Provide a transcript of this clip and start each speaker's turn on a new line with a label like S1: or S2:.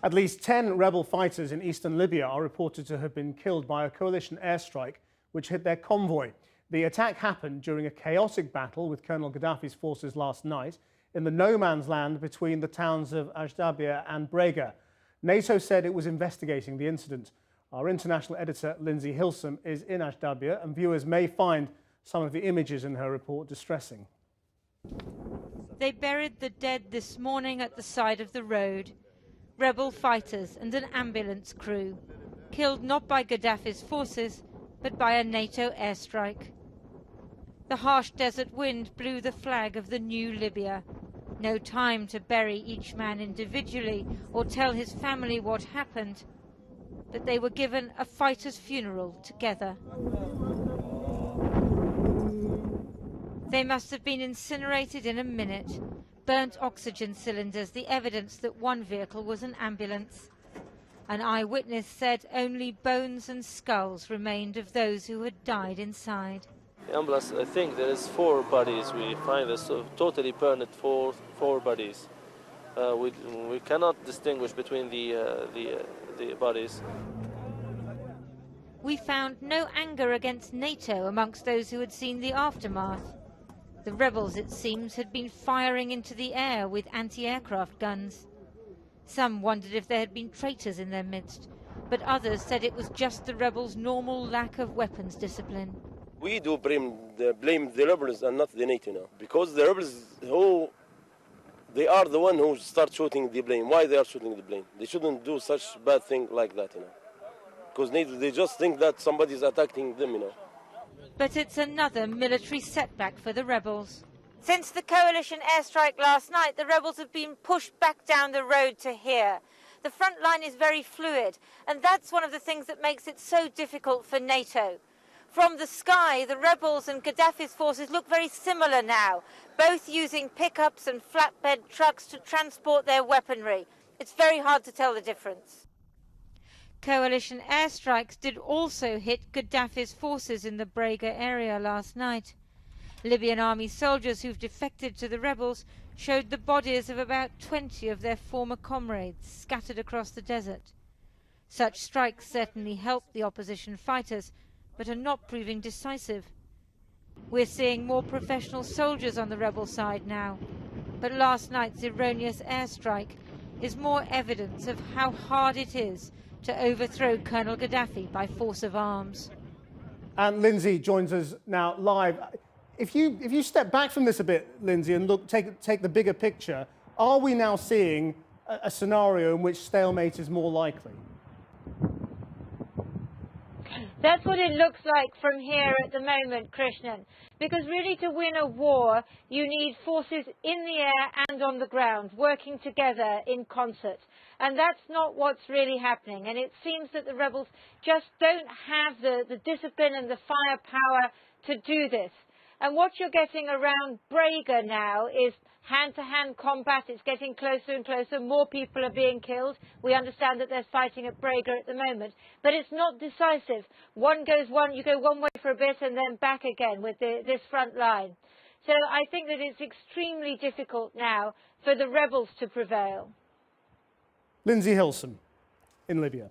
S1: At least 10 rebel fighters in eastern Libya are reported to have been killed by a coalition airstrike which hit their convoy. The attack happened during a chaotic battle with Colonel Gaddafi's forces last night in the no man's land between the towns of Ashdabia and Brega. NATO said it was investigating the incident. Our international editor, Lindsay Hilsum, is in Ashdabia, and viewers may find some of the images in her report distressing.
S2: They buried the dead this morning at the side of the road. Rebel fighters and an ambulance crew, killed not by Gaddafi's forces, but by a NATO airstrike. The harsh desert wind blew the flag of the new Libya. No time to bury each man individually or tell his family what happened, but they were given a fighter's funeral together. They must have been incinerated in a minute. Burnt oxygen cylinders, the evidence that one vehicle was an ambulance. An eyewitness said only bones and skulls remained of those who had died inside.
S3: The ambulance, I think there is 4 bodies. We find this totally burned four bodies. We cannot distinguish between the bodies.
S2: We found no anger against NATO amongst those who had seen the aftermath. The rebels, it seems, had been firing into the air with anti-aircraft guns. Some wondered if there had been traitors in their midst, but others said it was just the rebels' normal lack of weapons discipline.
S4: We do blame the rebels and not the NATO now, because the rebels, they are the one who start shooting the plane. Why they are shooting the plane? They shouldn't do such bad thing like that, because they just think that somebody is attacking them,
S2: But it's another military setback for the rebels. Since the coalition airstrike last night, the rebels have been pushed back down the road to here. The front line is very fluid, and that's one of the things that makes it so difficult for NATO. From the sky, the rebels and Gaddafi's forces look very similar now, both using pickups and flatbed trucks to transport their weaponry. It's very hard to tell the difference. Coalition airstrikes did also hit Gaddafi's forces in the Brega area last night. Libyan army soldiers who've defected to the rebels showed the bodies of about 20 of their former comrades scattered across the desert. Such strikes certainly help the opposition fighters, but are not proving decisive. We're seeing more professional soldiers on the rebel side now, but last night's erroneous airstrike is more evidence of how hard it is to overthrow Colonel Gaddafi by force of arms.
S1: And Lindsay joins us now live. If you step back from this a bit, Lindsay, and take the bigger picture, are we now seeing a scenario in which stalemate is more likely?
S2: That's what it looks like from here at the moment, Krishnan. Because really to win a war, you need forces in the air and on the ground, working together in concert. And that's not what's really happening. And it seems that the rebels just don't have the discipline and the firepower to do this. And what you're getting around Brega now is hand-to-hand combat. It's getting closer and closer. More people are being killed. We understand that there's fighting at Brega at the moment. But it's not decisive. You go one way for a bit and then back again with this front line. So I think that it's extremely difficult now for the rebels to prevail.
S1: Lindsay Hilsum in Libya.